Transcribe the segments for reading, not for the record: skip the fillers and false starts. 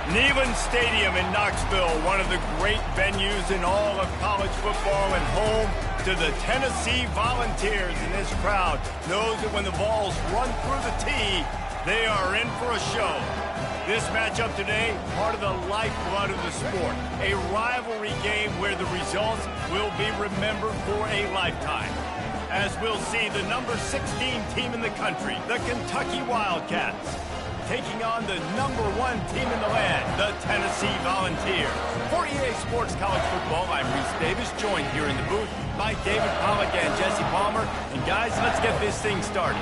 Neyland Stadium in Knoxville, one of the great venues in all of college football and home to the Tennessee Volunteers. And this crowd knows that when the Vols run through the tee, they are in for a show. This matchup today, part of the lifeblood of the sport. A rivalry game where the results will be remembered for a lifetime. As we'll see the number 16 team in the country, the Kentucky Wildcats, taking on the number 1 team in the land, the Tennessee Volunteers. For EA Sports College Football, I'm Reese Davis, joined here in the booth by David Pollack and Jesse Palmer. And guys, let's get this thing started.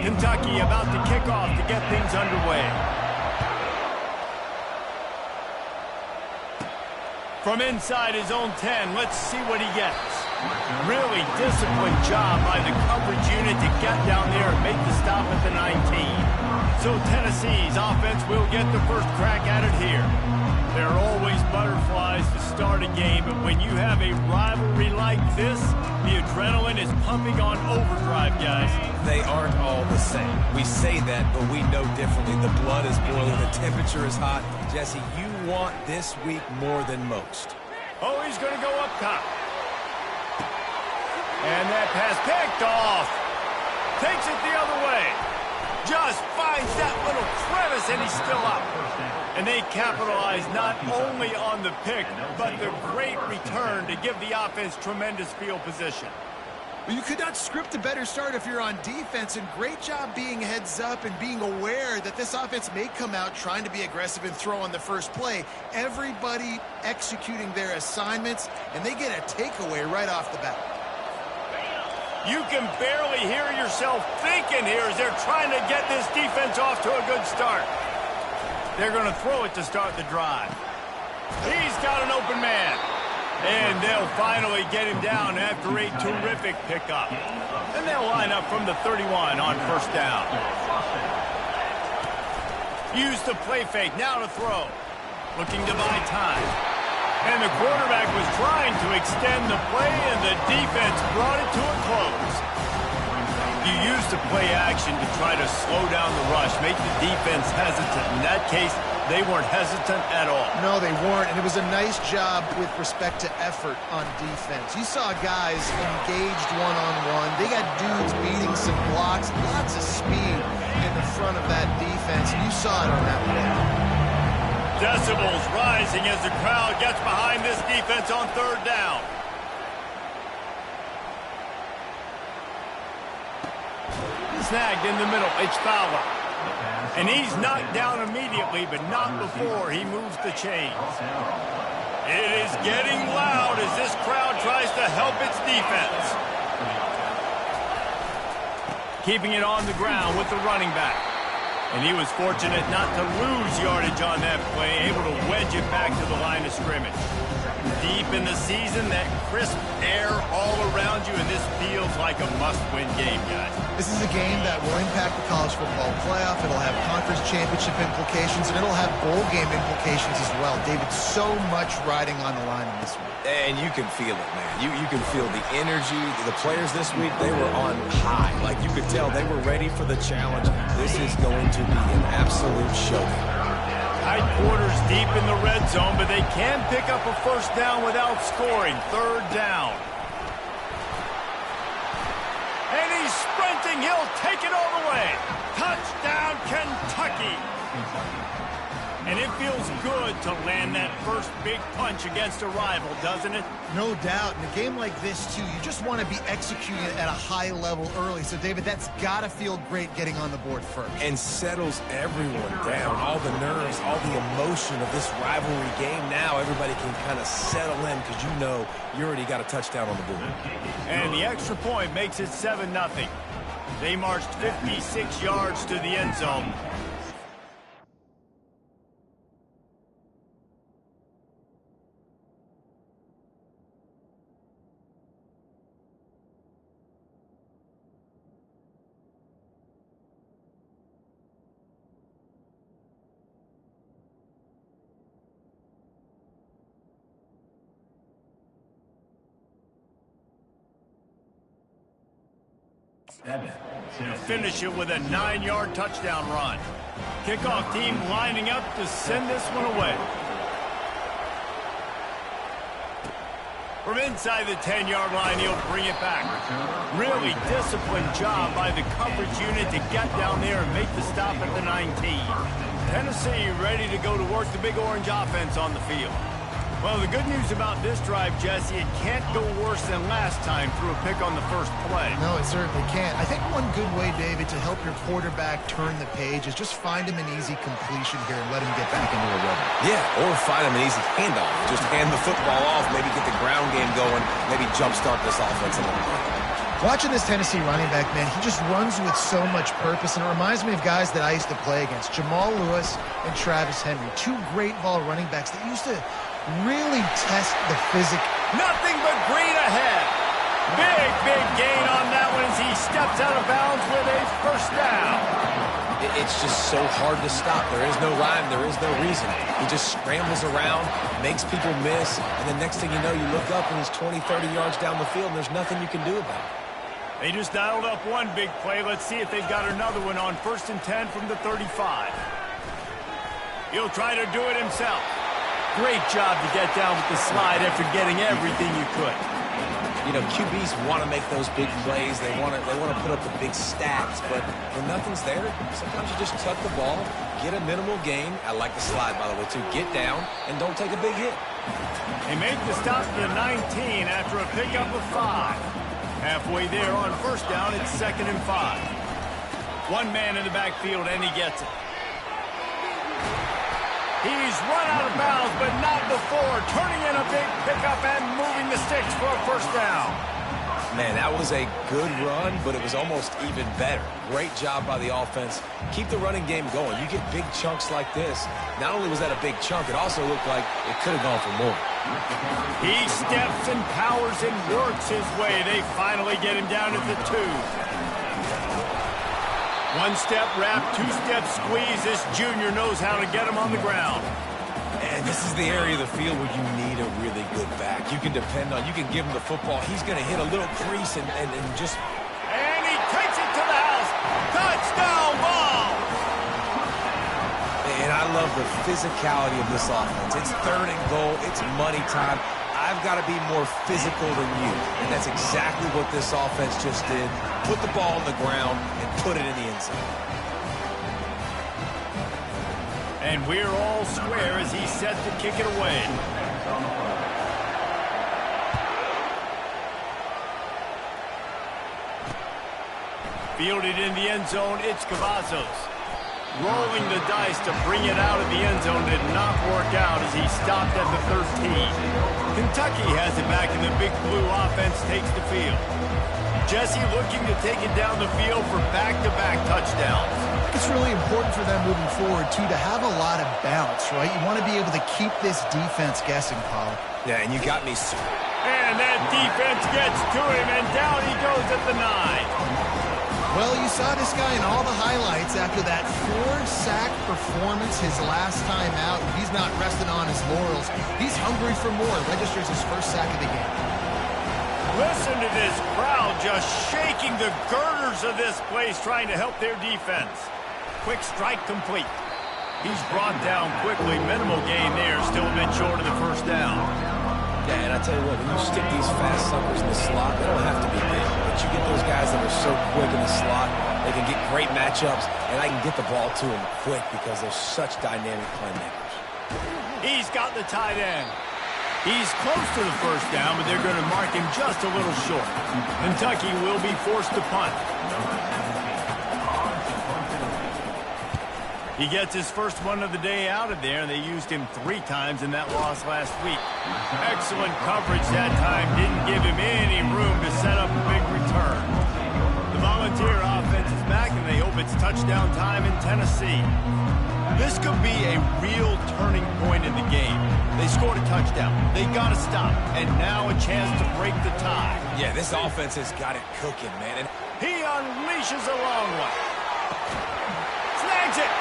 Kentucky about to kick off to get things underway. From inside his own 10, let's see what he gets. Really disciplined job by the coverage unit to get down there and make the stop at the 19. So Tennessee's offense will get the first crack at it here. There are always butterflies to start a game, but when you have a rivalry like this, the adrenaline is pumping on overdrive, guys. They aren't all the same. We say that, but we know differently. The blood is boiling, the temperature is hot. Jesse, you want this week more than most. Oh, he's going to go up top. And that pass picked off. Takes it the other way. Just finds that little crevice, and he's still up. And they capitalize not only on the pick, but the great return to give the offense tremendous field position. Well, you could not script a better start if you're on defense, and great job being heads up and being aware that this offense may come out trying to be aggressive and throw on the first play. Everybody executing their assignments, and they get a takeaway right off the bat. You can barely hear yourself thinking here as they're trying to get this defense off to a good start. They're going to throw it to start the drive. He's got an open man. And they'll finally get him down after a terrific pickup. And they'll line up from the 31 on first down. Use the play fake, now to throw. Looking to buy time. And the quarterback was trying to extend the play, and the defense brought it to a close. You use the play action to try to slow down the rush, make the defense hesitant. In that case, they weren't hesitant at all. No, they weren't, and it was a nice job with respect to effort on defense. You saw guys engaged one-on-one. They got dudes beating some blocks, lots of speed in the front of that defense, and you saw it on that play. Decibels rising as the crowd gets behind this defense on third down. snagged in the middle. It's Fowler. And he's knocked down immediately, but not before he moves the chains. It is getting loud as this crowd tries to help its defense. Keeping it on the ground with the running back. And he was fortunate not to lose yardage on that play, able to wedge it back to the line of scrimmage. Deep in the season, that crisp air all around you, and this feels like a must-win game, guys. This is a game that will impact the college football playoff. It'll have conference championship implications, and it'll have bowl game implications as well. David, so much riding on the line in this one. And you can feel it, man. You can feel the energy. The players this week, they were on high. Like, you could tell they were ready for the challenge. This is going to be an absolute showdown. Tight quarters deep in the red zone, but they can pick up a first down without scoring. Third down. And he's sprinting. He'll take it all the way. Touchdown, Kentucky. And it feels good to land that first big punch against a rival, doesn't it? No doubt. In a game like this, too, you just want to be executing at a high level early. So, David, that's got to feel great getting on the board first. And settles everyone down. All the nerves, all the emotion of this rivalry game. Now everybody can kind of settle in because you know you already got a touchdown on the board. And the extra point makes it 7-0. They marched 56 yards to the end zone. To finish it with a 9-yard touchdown run. Kickoff team lining up to send this one away. From inside the 10-yard line, he'll bring it back. Really disciplined job by the coverage unit to get down there and make the stop at the 19. Tennessee ready to go to work the Big Orange offense on the field. Well, the good news about this drive, Jesse, it can't go worse than last time through a pick on the first play. No, it certainly can't. I think one good way, David, to help your quarterback turn the page is just find him an easy completion here and let him get back into a rhythm. Yeah, or find him an easy handoff. Just hand the football off, maybe get the ground game going, maybe jumpstart this offense a little bit. Watching this Tennessee running back, man, he just runs with so much purpose, and it reminds me of guys that I used to play against, Jamal Lewis and Travis Henry, two great ball running backs that used to really test the physics. Nothing but green ahead. Big gain on that one as he steps out of bounds with a first down. It's just so hard to stop. There is no rhyme. There is no reason. He just scrambles around, makes people miss, and the next thing you know, you look up and he's 20, 30 yards down the field, and there's nothing you can do about it. They just dialed up one big play. Let's see if they've got another one on 1st and 10 from the 35. He'll try to do it himself. Great job to get down with the slide after getting everything you could. You know, QBs want to make those big plays. They want to put up the big stats, but when nothing's there, sometimes you just tuck the ball, get a minimal gain. I like the slide, by the way, too. Get down and don't take a big hit. They make the stop to the 19 after a pickup of 5. Halfway there on first down, it's 2nd and 5. One man in the backfield, and he gets it. He's run out of bounds, but not before turning in a big pickup and moving the sticks for a first down. Man, that was a good run, but it was almost even better. Great job by the offense. Keep the running game going. You get big chunks like this. Not only was that a big chunk, it also looked like it could have gone for more. He steps and powers and works his way. They finally get him down at the 2. One-step wrap, two-step squeeze. This junior knows how to get him on the ground. And this is the area of the field where you need a really good back. You can depend on, you can give him the football. He's going to hit a little crease and just... And he takes it to the house. Touchdown ball. And I love the physicality of this offense. It's 3rd and goal. It's money time. I've got to be more physical than you. And that's exactly what this offense just did. Put the ball on the ground and put it in the end zone. And we're all square as he's set to kick it away. Fielded in the end zone, it's Cavazos. Rolling the dice to bring it out of the end zone did not work out as he stopped at the 13. Kentucky has it back and the Big Blue offense takes the field. Jesse looking to take it down the field for back-to-back touchdowns. It's really important for them moving forward, too, to have a lot of bounce, right? You want to be able to keep this defense guessing, Paul. Yeah, and you got me. And that defense gets to him, and down he goes at the 9. Well, you saw this guy in all the highlights after that 4-sack performance his last time out. He's not resting on his laurels. He's hungry for more. Registers his first sack of the game. Listen to this crowd just shaking the girders of this place, trying to help their defense. Quick strike complete. He's brought down quickly. Minimal gain there, still a bit short of the first down. Yeah, and I tell you what, when you stick these fast suckers in the slot, they don't have to be big. But you get those guys that are so quick in the slot, they can get great matchups, and I can get the ball to them quick because they're such dynamic playmakers. He's got the tight end. He's close to the first down, but they're going to mark him just a little short. Kentucky will be forced to punt. He gets his first one of the day out of there, and they used him 3 times in that loss last week. Excellent coverage that time. Didn't give him any room to set up a big return. The Volunteer offense is back, and they hope it's touchdown time in Tennessee. This could be a real turning point in the game. They scored a touchdown. They got to stop. And now a chance to break the tie. Yeah, this offense has got it cooking, man. And he unleashes a long one. Snags it.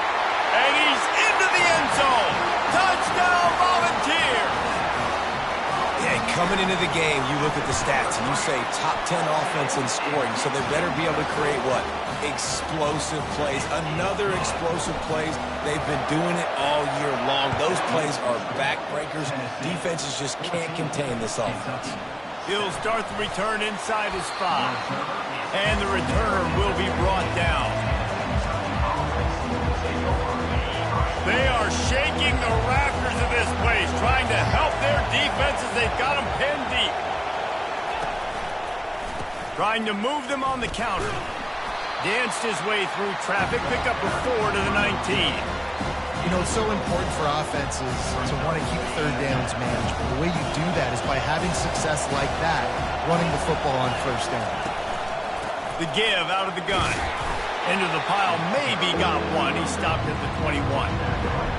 And he's into the end zone. Touchdown, Volunteers. Yeah, coming into the game, you look at the stats and you say top 10 offense in scoring, so they better be able to create what? Explosive plays. Another explosive plays. They've been doing it all year long. Those plays are backbreakers. Defenses just can't contain this offense. He'll start the return inside his 5. And the returner will be brought down. They are shaking the rafters of this place, trying to help their defense as they've got them pinned deep. Trying to move them on the counter. Danced his way through traffic, pick up a 4 to the 19. You know, it's so important for offenses to want to keep third downs manageable. The way you do that is by having success like that, running the football on first down. The give out of the gun. Into the pile, maybe got one. He stopped at the 21.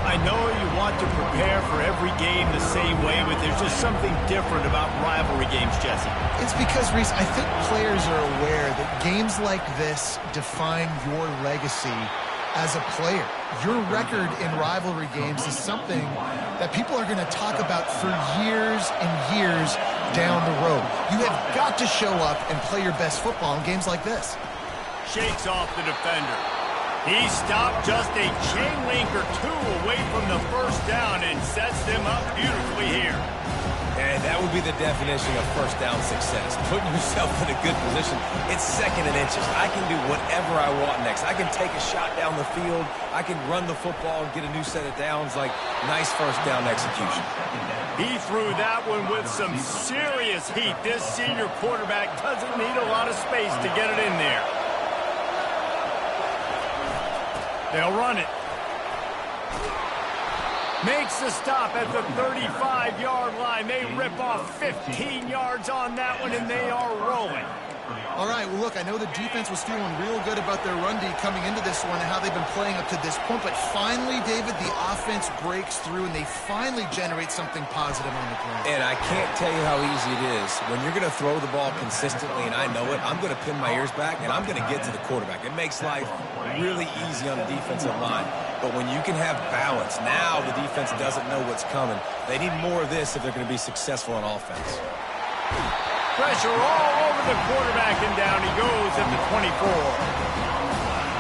I know you want to prepare for every game the same way, but there's just something different about rivalry games, Jesse. It's because, Reese, I think players are aware that games like this define your legacy as a player. Your record in rivalry games is something that people are going to talk about for years and years down the road. You have got to show up and play your best football in games like this. Shakes off the defender. He stopped just a chain link or 2 away from the first down and sets them up beautifully here. And that would be the definition of first down success. Putting yourself in a good position. It's 2nd and inches. I can do whatever I want next. I can take a shot down the field. I can run the football and get a new set of downs. Like, nice first down execution. He threw that one with some serious heat. This senior quarterback doesn't need a lot of space to get it in there. They'll run it. Makes the stop at the 35-yard line. They rip off 15 yards on that one, and they are rolling. All right, well, look, I know the defense was feeling real good about their run D coming into this one and how they've been playing up to this point, but finally, David, the offense breaks through, and they finally generate something positive on the ground. And I can't tell you how easy it is. When you're going to throw the ball consistently, and I know it, I'm going to pin my ears back, and I'm going to get to the quarterback. It makes life really easy on the defensive line. But when you can have balance, now the defense doesn't know what's coming. They need more of this if they're going to be successful on offense. Pressure all over the quarterback, and down he goes at the 24.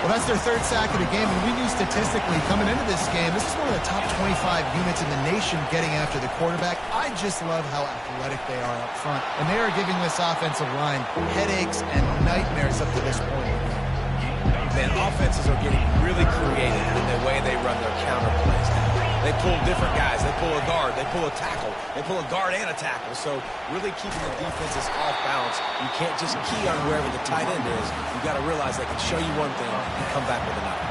Well, that's their 3rd sack of the game, and we knew statistically coming into this game, this is one of the top 25 units in the nation getting after the quarterback. I just love how athletic they are up front, and they are giving this offensive line headaches and nightmares up to this point. Man, offenses are getting really creative in the way they run their counter plays now. They pull different guys. They pull a guard. They pull a tackle. They pull a guard and a tackle. So really keeping the defenses off balance. You can't just key on wherever the tight end is. You got to realize they can show you one thing and come back with another.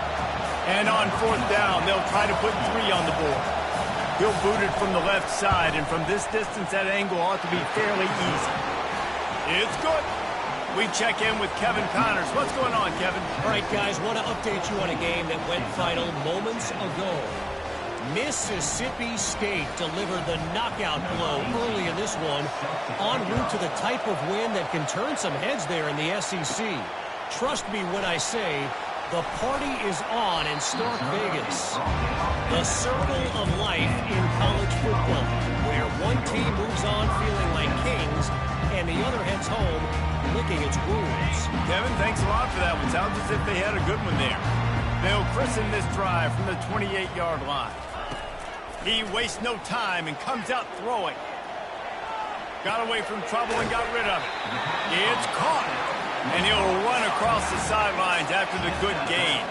And on 4th down, they'll try to put 3 on the board. He'll boot it from the left side, and from this distance, that angle ought to be fairly easy. It's good. We check in with Kevin Connors. What's going on, Kevin? All right, guys, want to update you on a game that went final moments ago. Mississippi State delivered the knockout blow early in this one, en route to the type of win that can turn some heads there in the SEC. Trust me when I say the party is on in Stark Vegas. The circle of life in college football, where one team moves on feeling like kings and the other heads home licking its wounds. Kevin, thanks a lot for that one. Sounds as if they had a good one there. They'll christen this drive from the 28-yard line. He wastes no time and comes out throwing. Got away from trouble and got rid of it. It's caught. And he'll run across the sidelines after the good gain.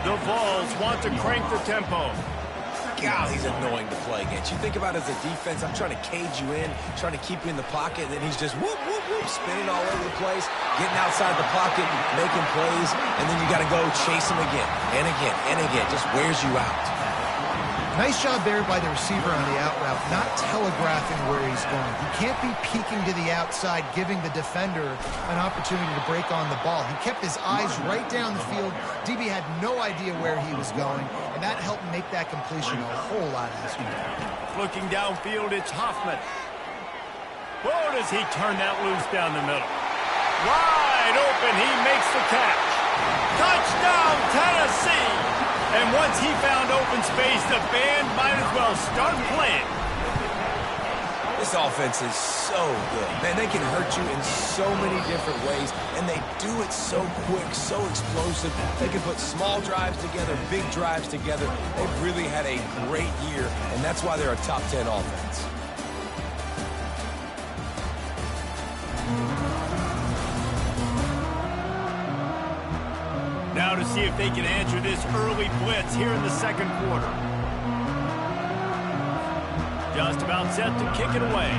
The Vols want to crank the tempo. God, he's annoying to play against. You think about it as a defense, I'm trying to cage you in, trying to keep you in the pocket, and then he's just whoop, whoop, whoop, spinning all over the place, getting outside the pocket, making plays, and then you got to go chase him again and again and again. Just wears you out. Nice job there by the receiver on the out route, not telegraphing where he's going. He can't be peeking to the outside, giving the defender an opportunity to break on the ball. He kept his eyes right down the field. DB had no idea where he was going, and that helped make that completion a whole lot easier. Looking downfield, it's Hoffman. Whoa, does he turn that loose down the middle. Wide open, he makes the catch. Touchdown, Tennessee! And once he found open space, the band might as well start playing. This offense is so good. Man, they can hurt you in so many different ways, and they do it so quick, so explosive. They can put small drives together, big drives together. They've really had a great year, and that's why they're a top 10 offense. Now to see if they can answer this early blitz here in the second quarter. Just about set to kick it away.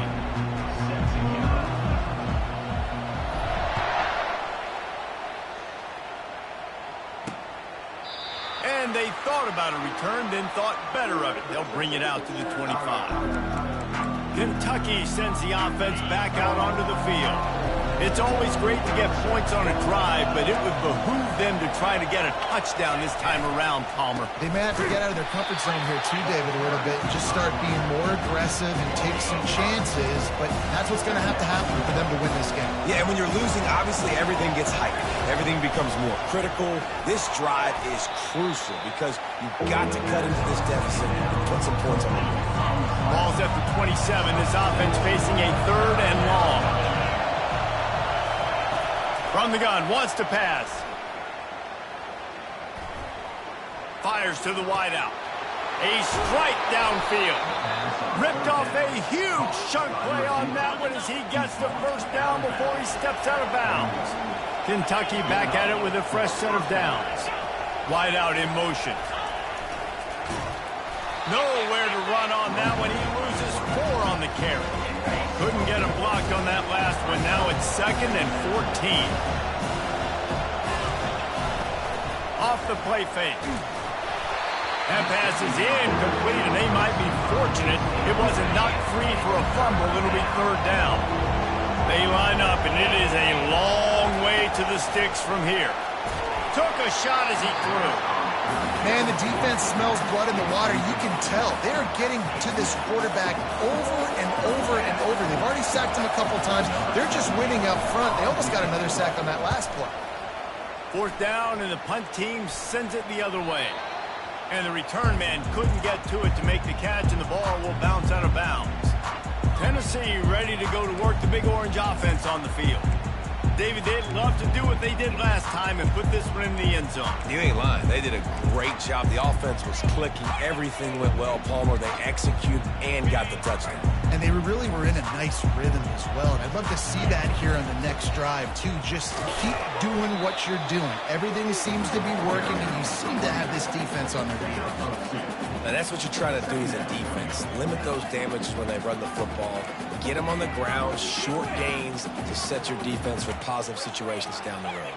And they thought about a return, then thought better of it. They'll bring it out to the 25. Kentucky sends the offense back out onto the field. It's always great to get points on a drive, but it would behoove them to try to get a touchdown this time around, Palmer. They may have to get out of their comfort zone here too, David, a little bit, and just start being more aggressive and take some chances, but that's what's going to happen for them to win this game. Yeah, and when you're losing, obviously everything gets heightened. Everything becomes more critical. This drive is crucial because you've got to cut into this deficit and put some points on the board. Ball's at the 27. This offense facing a 3rd and long. From the gun, wants to pass. Fires to the wideout. A strike downfield. Ripped off a huge chunk play on that one as he gets the first down before he steps out of bounds. Kentucky back at it with a fresh set of downs. Wideout in motion. Nowhere to run on that one. He loses 4 on the carry. Couldn't get him blocked on that last one. Now it's 2nd and 14. Off the play fake. That pass is incomplete, and they might be fortunate it wasn't knocked free for a fumble. It'll be 3rd down. They line up, and it is a long way to the sticks from here. Took a shot as he threw. Man, the defense smells blood in the water. You can tell. They're getting to this quarterback over and over and over. They've already sacked him a couple times. They're just winning up front. They almost got another sack on that last play. 4th down, and the punt team sends it the other way. And the return man couldn't get to it to make the catch, and the ball will bounce out of bounds. Tennessee ready to go to work the Big Orange offense on the field. David, they'd love to do what they did last time and put this one in the end zone. You ain't lying. They did a great job. The offense was clicking. Everything went well. Palmer, they executed and got the touchdown. And they really were in a nice rhythm as well. And I'd love to see that here on the next drive, too. Just keep doing what you're doing. Everything seems to be working, and you seem to have this defense on their feet. And that's what you try to do as a defense. Limit those damages when they run the football. Get them on the ground, short gains to set your defense for positive situations down the road.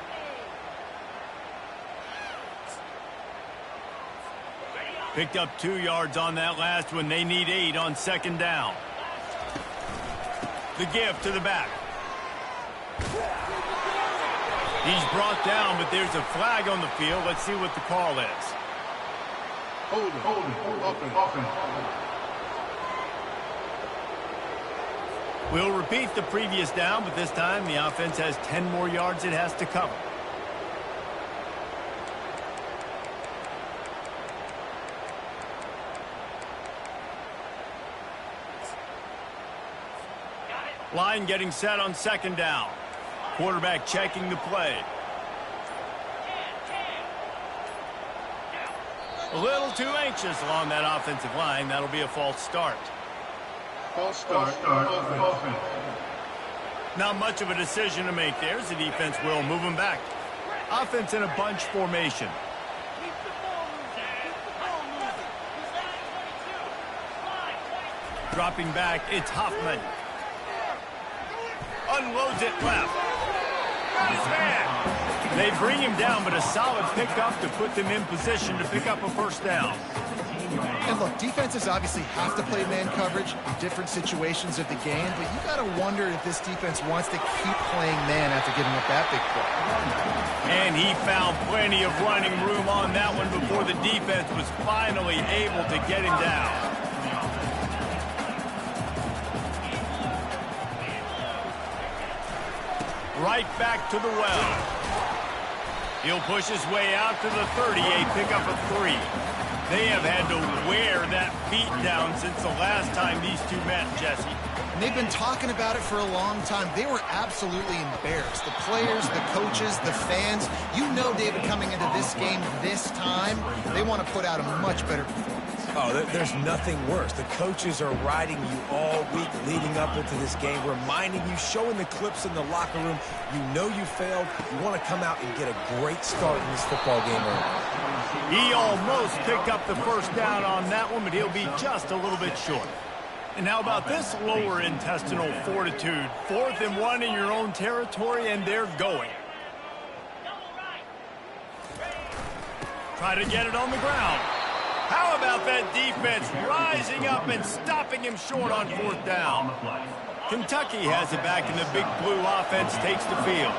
Picked up 2 yards on that last one. They need 8 on second down. The give to the back. He's brought down, but there's a flag on the field. Let's see what the call is. Hold it. We'll repeat the previous down, but this time the offense has 10 more yards it has to cover. Line getting set on second down. Quarterback checking the play. A little too anxious along that offensive line. That'll be a false start. False start. Offense. Not much of a decision to make there as the defense will move him back. Offense in a bunch formation. Dropping back, it's Hoffman. Unloads it left. Man. They bring him down, but a solid pickup to put them in position to pick up a first down. And look, defenses obviously have to play man coverage in different situations of the game, but you got to wonder if this defense wants to keep playing man after giving up that big play. And he found plenty of running room on that one before the defense was finally able to get him down. Right back to the well. He'll push his way out to the 38, pick up a 3. They have had to wear that beat down since the last time these two met, Jesse. And they've been talking about it for a long time. They were absolutely embarrassed. The players, the coaches, the fans. You know, David, coming into this game this time, they want to put out a much better performance. Oh, there's nothing worse. The coaches are riding you all week leading up into this game, reminding you, showing the clips in the locker room. You know you failed. You want to come out and get a great start in this football game early. He almost picked up the first down on that one, but he'll be just a little bit short. And how about this lower intestinal fortitude? 4th and 1 in your own territory, and they're going. Try to get it on the ground. How about that defense rising up and stopping him short on 4th down? Kentucky has it back, and the Big Blue offense takes the field.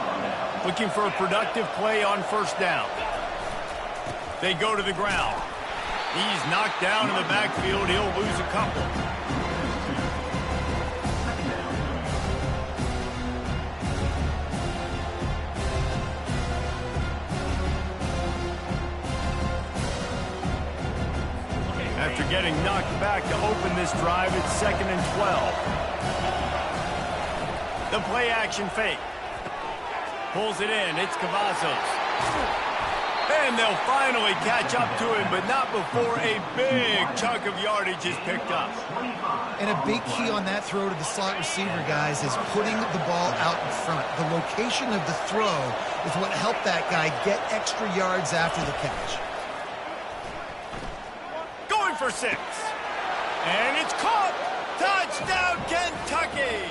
Looking for a productive play on first down. They go to the ground. He's knocked down in the backfield. He'll lose a couple. After getting knocked back to open this drive, it's 2nd and 12. The play action fake. Pulls it in. It's Cavazos. And they'll finally catch up to him, but not before a big chunk of yardage is picked up. And a big key on that throw to the slot receiver, guys, is putting the ball out in front. The location of the throw is what helped that guy get extra yards after the catch. For 6. And it's caught. Touchdown, Kentucky.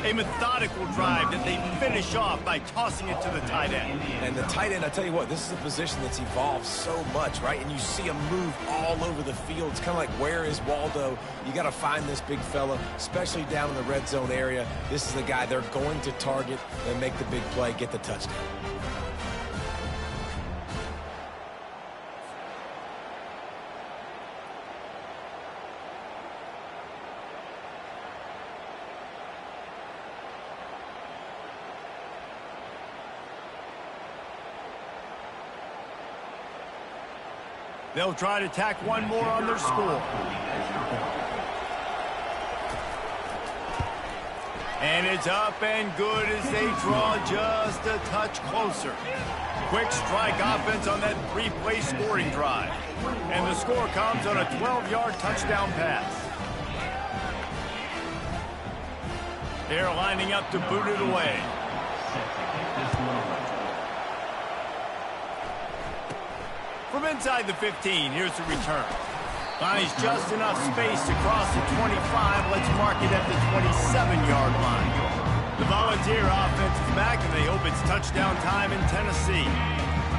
A methodical drive that they finish off by tossing it to the tight end. And the tight end, I tell you what, this is a position that's evolved so much, right? And you see him move all over the field. It's kind of like, where is Waldo? You got to find this big fella, especially down in the red zone area. This is the guy they're going to target and make the big play, get the touchdown. They'll try to tack one more on their score. And it's up and good as they draw just a touch closer. Quick strike offense on that 3-play scoring drive. And the score comes on a 12-yard touchdown pass. They're lining up to boot it away. From inside the 15, here's the return. Finds just enough space to cross the 25. Let's mark it at the 27-yard line. The Volunteer offense is back, and they hope it's touchdown time in Tennessee.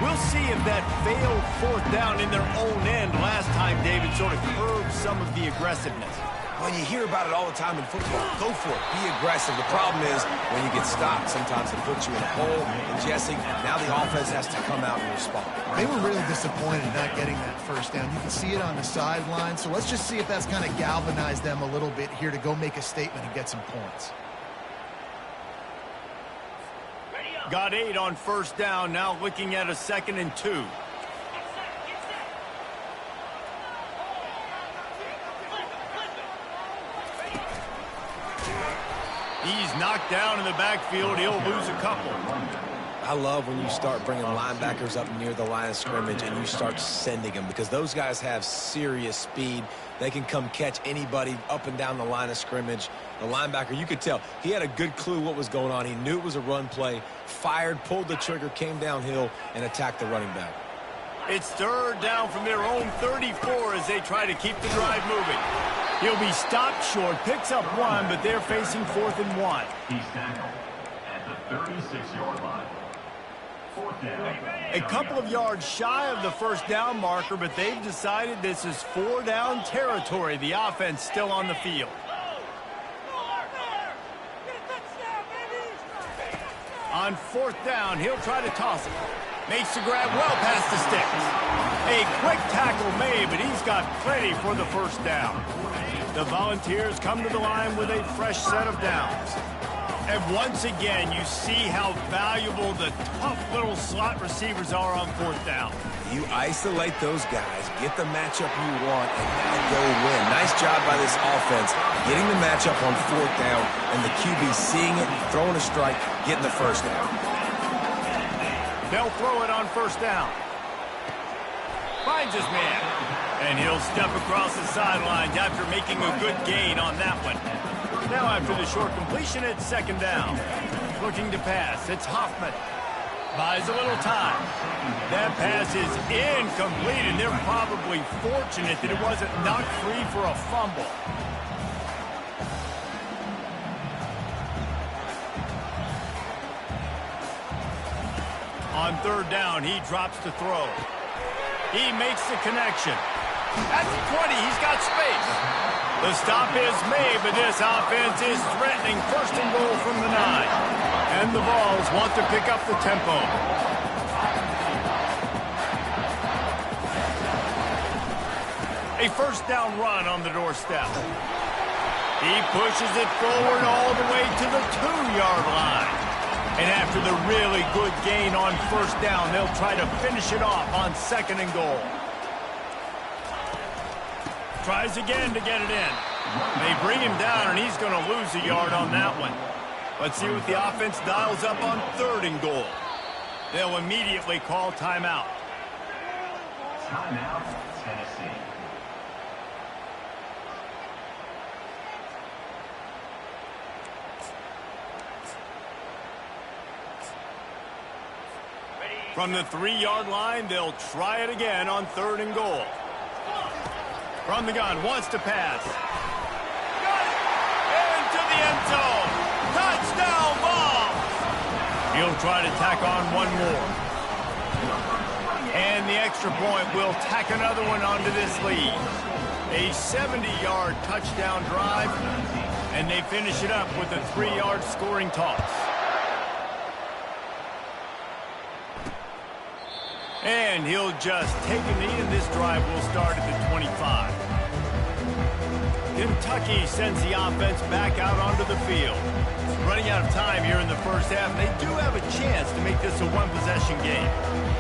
We'll see if that failed fourth down in their own end last time, David, sort of curbed some of the aggressiveness. Well, you hear about it all the time in football. Go for it. Be aggressive. The problem is when you get stopped, sometimes it puts you in a hole. And, Jesse, now the offense has to come out and respond. They were really disappointed not getting that first down. You can see it on the sideline. So let's just see if that's kind of galvanized them a little bit here to go make a statement and get some points. Got 8 on first down. Now looking at a 2nd and 2. He's knocked down in the backfield. He'll lose a couple. I love when you start bringing linebackers up near the line of scrimmage and you start sending them, because those guys have serious speed. They can come catch anybody up and down the line of scrimmage. The linebacker, you could tell, he had a good clue what was going on. He knew it was a run play, fired, pulled the trigger, came downhill, and attacked the running back. It's 3rd down from their own 34 as they try to keep the drive moving. He'll be stopped short, picks up 1, but they're facing 4th and 1. He's tackled at the 36-yard line. 4th down. A couple of yards shy of the first down marker, but they've decided this is 4-down territory. The offense still on the field. On 4th down, he'll try to toss it. Makes the grab well past the sticks. A quick tackle made, but he's got plenty for the first down. The Volunteers come to the line with a fresh set of downs. And once again, you see how valuable the tough little slot receivers are on 4th down. You isolate those guys, get the matchup you want, and now go win. Nice job by this offense, getting the matchup on 4th down, and the QB seeing it, throwing a strike, getting the first down. They'll throw it on 1st down. Finds his man. And he'll step across the sidelines after making a good gain on that one. Now after the short completion, it's 2nd down. Looking to pass, it's Hoffman. Buys a little time. That pass is incomplete, and they're probably fortunate that it wasn't knocked free for a fumble. On 3rd down, he drops to throw. He makes the connection. At the 20, he's got space. The stop is made, but this offense is threatening 1st and goal from the 9. And the Vols want to pick up the tempo. A 1st down run on the doorstep. He pushes it forward all the way to the 2-yard line. And after the really good gain on 1st down, they'll try to finish it off on 2nd and goal. Tries again to get it in. They bring him down, and he's going to lose a yard on that one. Let's see what the offense dials up on 3rd and goal. They'll immediately call timeout. Timeout, Tennessee. From the 3-yard line, they'll try it again on 3rd and goal. From the gun, wants to pass. Got it! Into the end zone. Touchdown, Vols! He'll try to tack on one more. And the extra point will tack another one onto this lead. A 70-yard touchdown drive, and they finish it up with a 3-yard scoring toss. And he'll just take a knee, and this drive will start at the 25. Kentucky sends the offense back out onto the field. Running out of time here in the first half, they do have a chance to make this a one-possession game.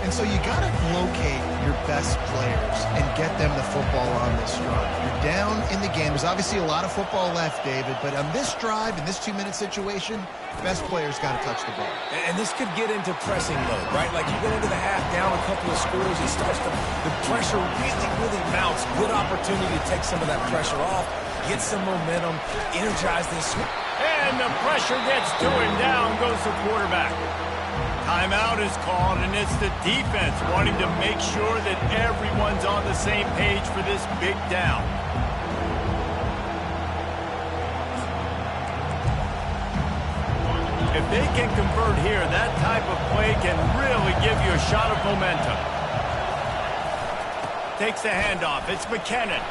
And so you got to locate your best players and get them the football on this drive. You're down in the game. There's obviously a lot of football left, David, but on this drive, in this 2-minute situation, best players got to touch the ball. And this could get into pressing mode, right? Like you go into the half down a couple of scores, it starts to, the pressure really mounts. Good opportunity to take some of that pressure off, get some momentum, energize this. And the pressure gets to him. Down goes the quarterback. Timeout is called, and it's the defense wanting to make sure that everyone's on the same page for this big down. If they can convert here, that type of play can really give you a shot of momentum. Takes the handoff. It's McKinnon.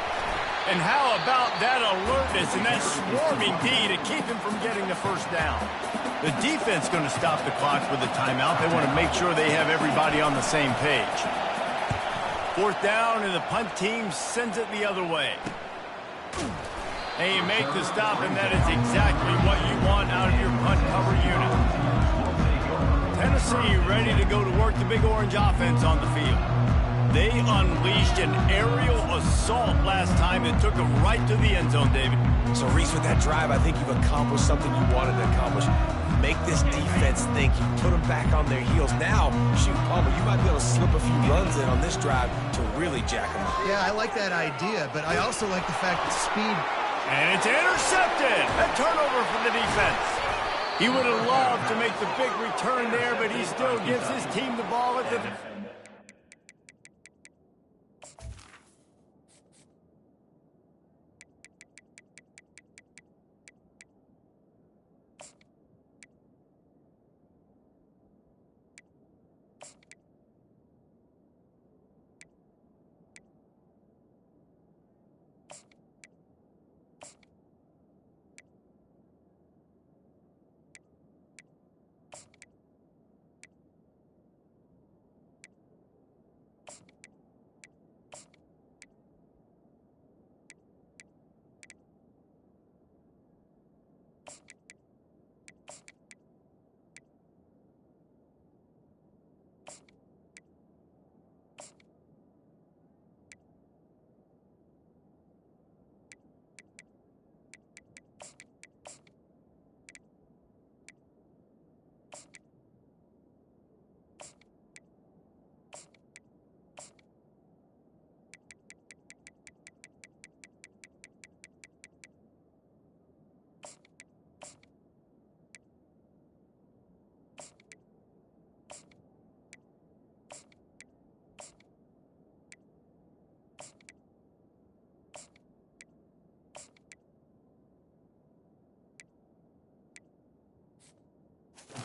And how about that alertness and that swarming D to keep him from getting the first down? The defense going to stop the clock with a timeout. They want to make sure they have everybody on the same page. Fourth down, and the punt team sends it the other way. And you make the stop, and that is exactly what you want out of your punt cover unit. Tennessee ready to go to work the Big Orange offense on the field. They unleashed an aerial assault last time that took them right to the end zone, David. So, Reese, with that drive, I think you've accomplished something you wanted to accomplish. Make this defense think. You put them back on their heels. Now, shoot, Palmer, you might be able to slip a few runs in on this drive to really jack them up. Yeah, I like that idea, but I also like the fact that speed... And it's intercepted. A turnover from the defense. He would have loved to make the big return there, but he still gives his team the ball at the...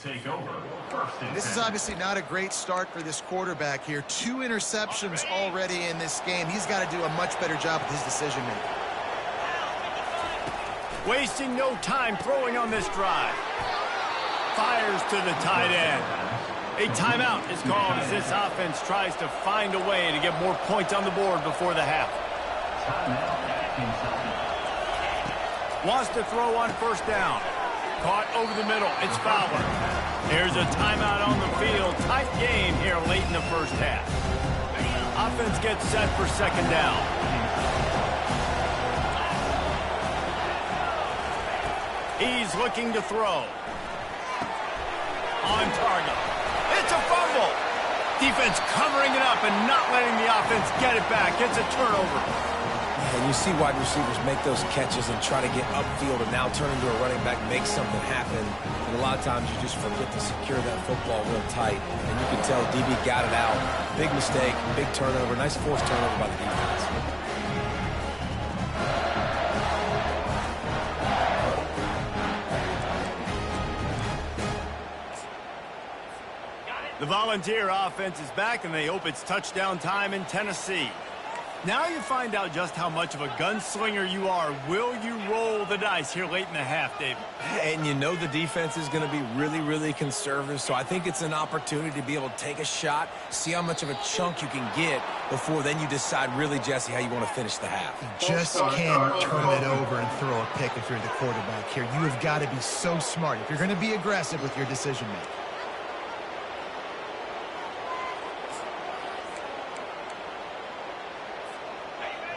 Take over. First and This is 10. obviously not a great start for this quarterback here. 2 interceptions already in this game. He's got to do a much better job with his decision-making. Wasting no time throwing on this drive. Fires to the tight end. A timeout is called as this offense tries to find a way to get more points on the board before the half. Wants to throw on first down. Caught over the middle. It's Fowler. There's a timeout on the field. Tight game here late in the first half. Offense gets set for second down. He's looking to throw. On target. It's a fumble. Defense covering it up and not letting the offense get it back. It's a turnover. And you see wide receivers make those catches and try to get upfield and now turn into a running back, make something happen. And a lot of times you just forget to secure that football real tight. And you can tell DB got it out. Big mistake, big turnover, nice forced turnover by the defense. The Volunteer offense is back, and they hope it's touchdown time in Tennessee. Now you find out just how much of a gunslinger you are. Will you roll the dice here late in the half, David? And you know the defense is going to be really, really conservative, so I think it's an opportunity to be able to take a shot, see how much of a chunk you can get before then you decide really, Jesse, how you want to finish the half. You just can't turn it over and throw a pick if you're the quarterback here. You have got to be so smart if you're going to be aggressive with your decision-making.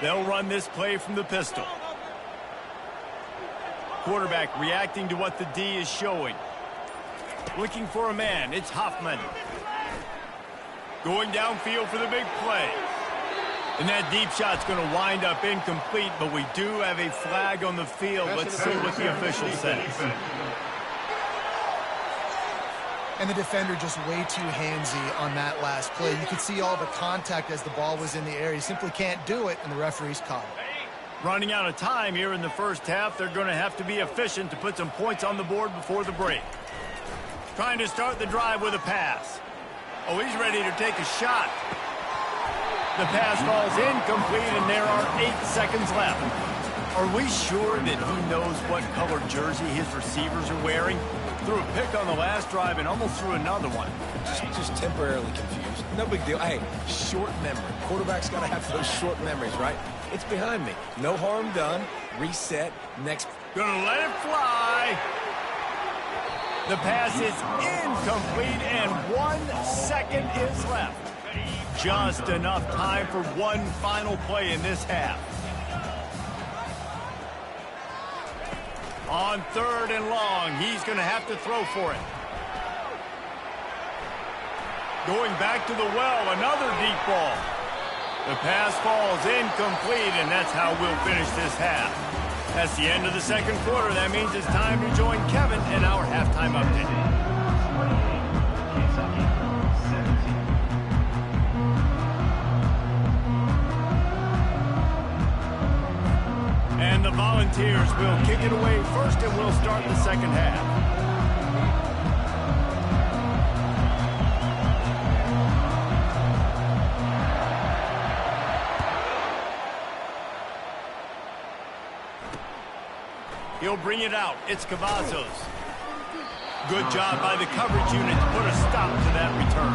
They'll run this play from the pistol. Quarterback reacting to what the D is showing. Looking for a man. It's Hoffman. Going downfield for the big play. And that deep shot's going to wind up incomplete, but we do have a flag on the field. Let's see what the official says. And the defender just way too handsy on that last play. You could see all the contact as the ball was in the air. He simply can't do it, and the referee's caught it. Running out of time here in the first half. They're going to have to be efficient to put some points on the board before the break. Trying to start the drive with a pass. Oh, he's ready to take a shot. The pass falls incomplete, and there are 8 seconds left. Are we sure that he knows what color jersey his receivers are wearing? Threw a pick on the last drive and almost threw another one. Just temporarily confused. No big deal. Hey, short memory. Quarterback's got to have those short memories, right? It's behind me. No harm done. Reset. Next. Gonna let it fly. The pass is incomplete, and 1 second is left. Just enough time for one final play in this half. On 3rd and long, he's going to have to throw for it. Going back to the well, another deep ball. The pass falls incomplete, and that's how we'll finish this half. That's the end of the second quarter. That means it's time to join Kevin in our halftime update. And the Volunteers will kick it away first, and we'll start the second half. He'll bring it out. It's Cavazos. Good job by the coverage unit to put a stop to that return.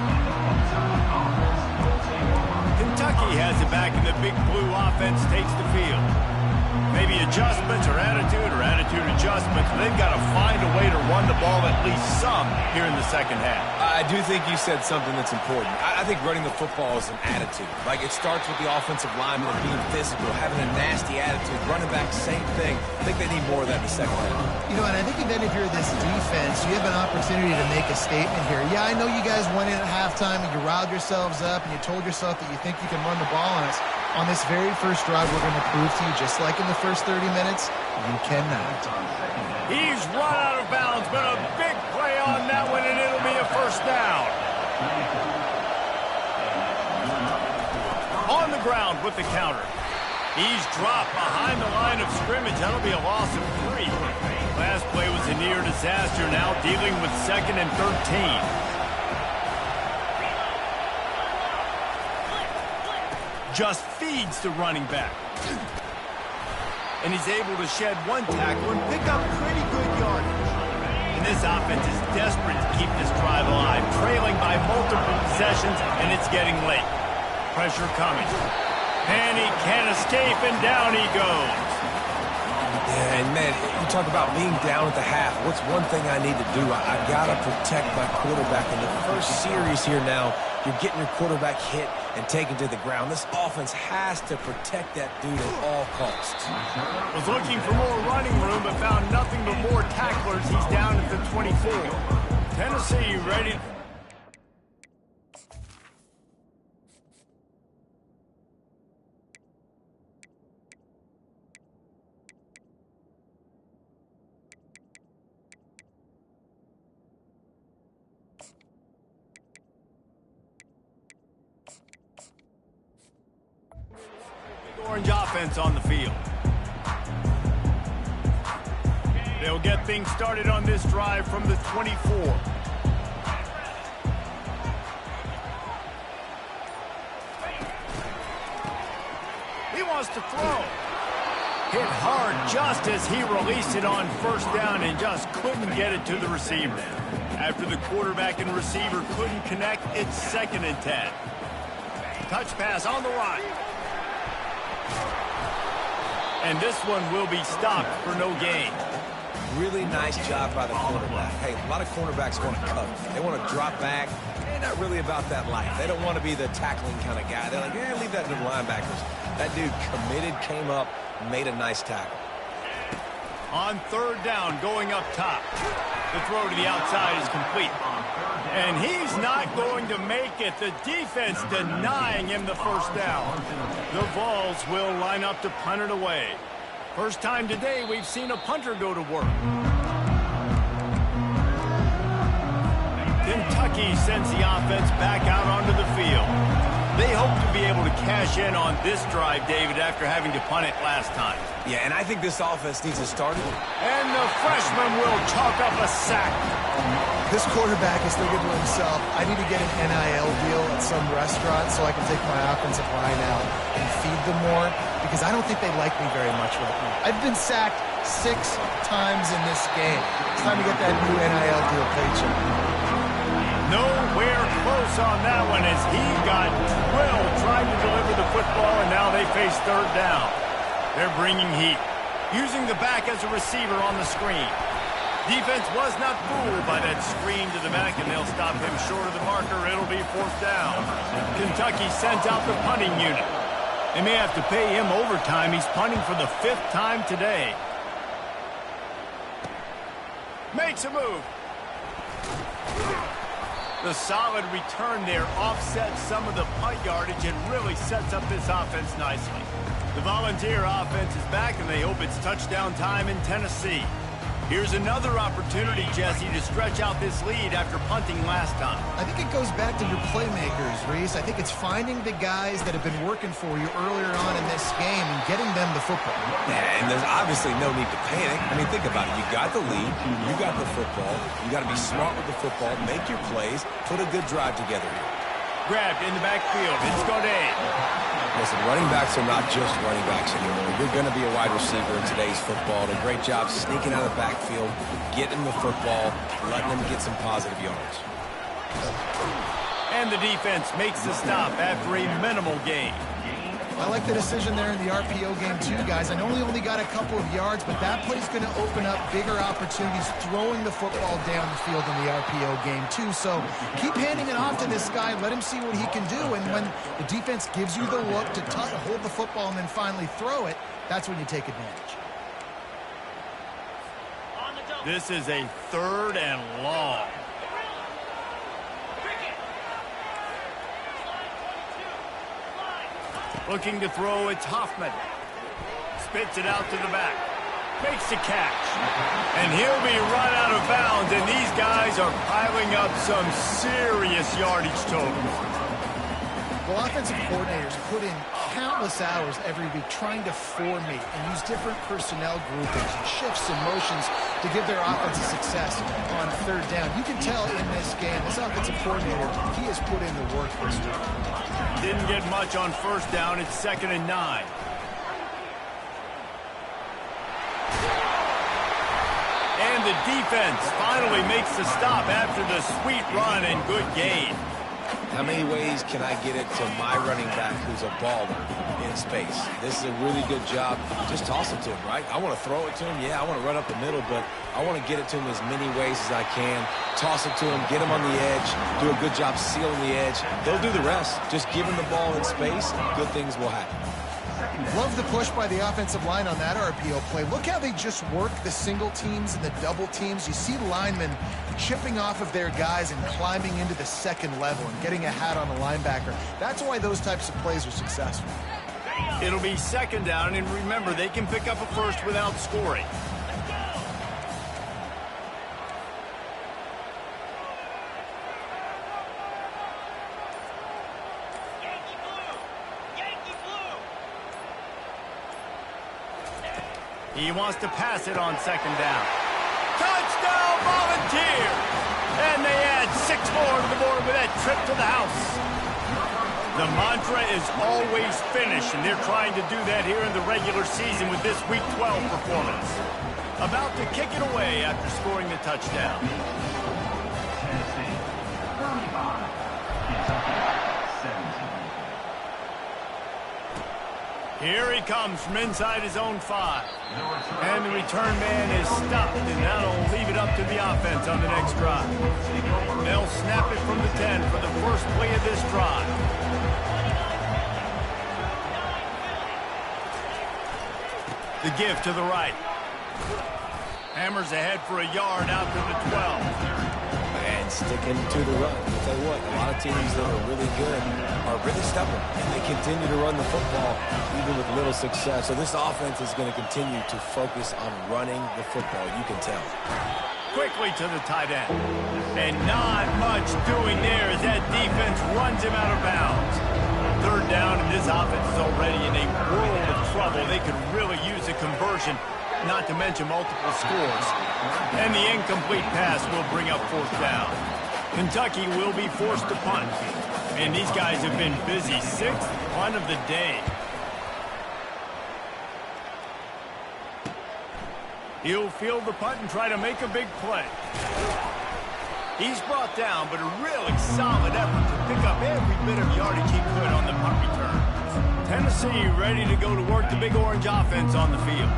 Kentucky has it back, and the Big Blue offense takes the field. Maybe adjustments or attitude adjustments. They've got to find a way to run the ball at least some here in the second half. I do think you said something that's important. I think running the football is an attitude. Like, it starts with the offensive lineman being physical, having a nasty attitude. Running back, same thing. I think they need more of that in the second half. You know, and I think then if you're this defense, you have an opportunity to make a statement here. Yeah, I know you guys went in at halftime and you riled yourselves up and you told yourself that you think you can run the ball on us. On this very first drive, we're going to prove to you, just like in the first 30 minutes, you cannot. He's run out of bounds, but a big play on that one, and it'll be a first down. On the ground with the counter. He's dropped behind the line of scrimmage. That'll be a loss of 3. Last play was a near disaster, now dealing with 2nd and 13. Just feeds the running back. And he's able to shed 1 tackle and pick up pretty good yardage. And this offense is desperate to keep this drive alive, trailing by multiple possessions, and it's getting late. Pressure coming. And he can't escape, and down he goes. Yeah, and man, you talk about being down at the half. What's one thing I need to do? I got to protect my quarterback. In the first series here now, you're getting your quarterback hit and taken to the ground. This offense has to protect that dude at all costs. Was looking for more running room, but found nothing but more tacklers. He's down at the 24. Tennessee ready. Orange offense on the field. They'll get things started on this drive from the 24. He wants to throw. Hit hard just as he released it on first down and just couldn't get it to the receiver. After the quarterback and receiver couldn't connect, it's 2nd and 10. Touch pass on the right. And this one will be stopped for no gain. Really nice job by the cornerback. Hey, a lot of cornerbacks want to cover. They want to drop back. They're not really about that life. They don't want to be the tackling kind of guy. They're like, yeah, leave that to the linebackers. That dude committed, came up, made a nice tackle. On 3rd down, going up top. The throw to the outside is complete. And he's not going to make it. The defense denying him the first down. The Vols will line up to punt it away. First time today we've seen a punter go to work. Kentucky sends the offense back out onto the field. They hope to be able to cash in on this drive, David, after having to punt it last time. Yeah, and I think this offense needs to start it. And the freshman will chalk up a sack. This quarterback is thinking to himself, I need to get an NIL deal at some restaurant so I can take my offensive line out and feed them more, because I don't think they like me very much right now. I've been sacked 6 times in this game. It's time to get that new NIL deal paycheck. Nowhere close on that one as he got drilled trying to deliver the football, and now they face third down. They're bringing heat, using the back as a receiver on the screen. Defense was not fooled by that screen to the back, and they'll stop him short of the marker. It'll be fourth down. Kentucky sends out the punting unit. They may have to pay him overtime. He's punting for the 5th time today. Makes a move. The solid return there offsets some of the punt yardage and really sets up this offense nicely. The Volunteer offense is back, and they hope it's touchdown time in Tennessee. Here's another opportunity, Jesse, to stretch out this lead after punting last time. I think it goes back to your playmakers, Reese. I think it's finding the guys that have been working for you earlier on in this game and getting them the football. Yeah, and there's obviously no need to panic. I mean, think about it. You got the lead. You got the football. You got to be smart with the football. Make your plays. Put a good drive together here. Grabbed in the backfield. It's Godet. Listen, running backs are not just running backs anymore. You're going to be a wide receiver in today's football. And a great job sneaking out of the backfield, getting the football, letting them get some positive yards. And the defense makes the stop after a minimal gain. I like the decision there in the RPO game too, guys. I know he only got a couple of yards, but that play's going to open up bigger opportunities throwing the football down the field in the RPO game too. So keep handing it off to this guy. Let him see what he can do. And when the defense gives you the look to hold the football and then finally throw it, that's when you take advantage. This is a 3rd and long. Looking to throw, it's Hoffman. Spits it out to the back. Makes the catch. And he'll be run out of bounds, and these guys are piling up some serious yardage totals. Well, offensive coordinators put in countless hours every week trying to formate and use different personnel groupings and shifts and motions to give their offense a success on 3rd down. You can tell in this game, this offensive coordinator, he has put in the work this week. Didn't get much on 1st down. It's 2nd and 9. And the defense finally makes the stop after the sweet run and good gain. How many ways can I get it to my running back who's a baller in space? This is a really good job. Just toss it to him, right? I want to throw it to him. Yeah, I want to run up the middle, but I want to get it to him as many ways as I can. Toss it to him, get him on the edge, do a good job sealing the edge. They'll do the rest. Just give him the ball in space, good things will happen. Love the push by the offensive line on that RPO play. Look how they just work the single teams and the double teams. You see linemen chipping off of their guys and climbing into the 2nd level and getting a hat on the linebacker. That's why those types of plays are successful. It'll be 2nd down, and remember, they can pick up a first without scoring. He wants to pass it on 2nd down. Touchdown, Volunteer! And they add 6 more to the board with that trip to the house. The mantra is always finish, and they're trying to do that here in the regular season with this Week 12 performance. About to kick it away after scoring the touchdown. Tennessee, 35. Kentucky, 17. Here he comes from inside his own 5. And the return man is stopped, and that'll leave it up to the offense on the next drive. They'll snap it from the 10 for the first play of this drive. The give to the right. Hammers ahead for a yard out to the 12. And sticking to the run. I'll tell you what, a lot of teams that are really good are really stubborn. And they continue to run the football even with little success. So this offense is going to continue to focus on running the football. You can tell. quickly to the tight end. And not much doing there as that defense runs him out of bounds. Third down, and this offense is already in a world of trouble. They could really use a conversion, not to mention multiple scores. And the incomplete pass will bring up fourth down. Kentucky will be forced to punt. And these guys have been busy. Sixth punt of the day. He'll field the punt and try to make a big play. He's brought down, but a really solid effort to pick up every bit of yardage he could on the punt return. Tennessee ready to go to work the Big Orange offense on the field.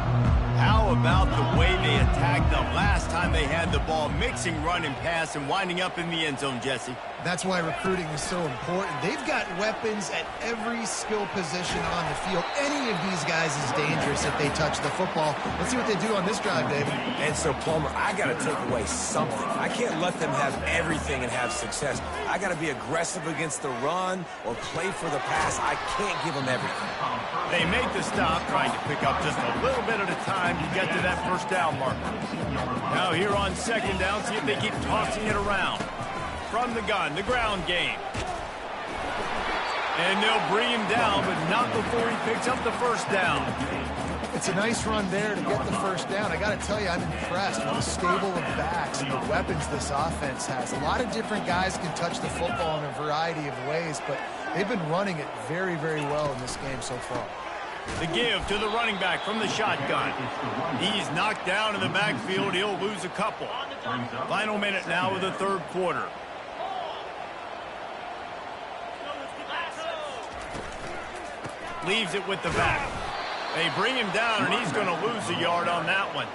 How about the way they attacked them last time they had the ball, mixing run and pass and winding up in the end zone, Jesse? That's why recruiting is so important. They've got weapons at every skill position on the field. Any of these guys is dangerous if they touch the football. Let's see what they do on this drive, David. And so, Palmer, I got to take away something. I can't let them have everything and have success. I got to be aggressive against the run or play for the pass. I can't give them everything. They make the stop, trying to pick up just a little bit at a time to get to that first down marker. Now here on second down, see if they keep tossing it around. From the gun, the ground game. And they'll bring him down, but not before he picks up the first down. It's a nice run there to get the first down. I got to tell you, I'm impressed with the stable of backs and the weapons this offense has. A lot of different guys can touch the football in a variety of ways, but they've been running it very, very well in this game so far. The give to the running back from the shotgun. He's knocked down in the backfield. He'll lose a couple. Final minute now of the third quarter. Leaves it with the back. They bring him down, and he's going to lose a yard on that one.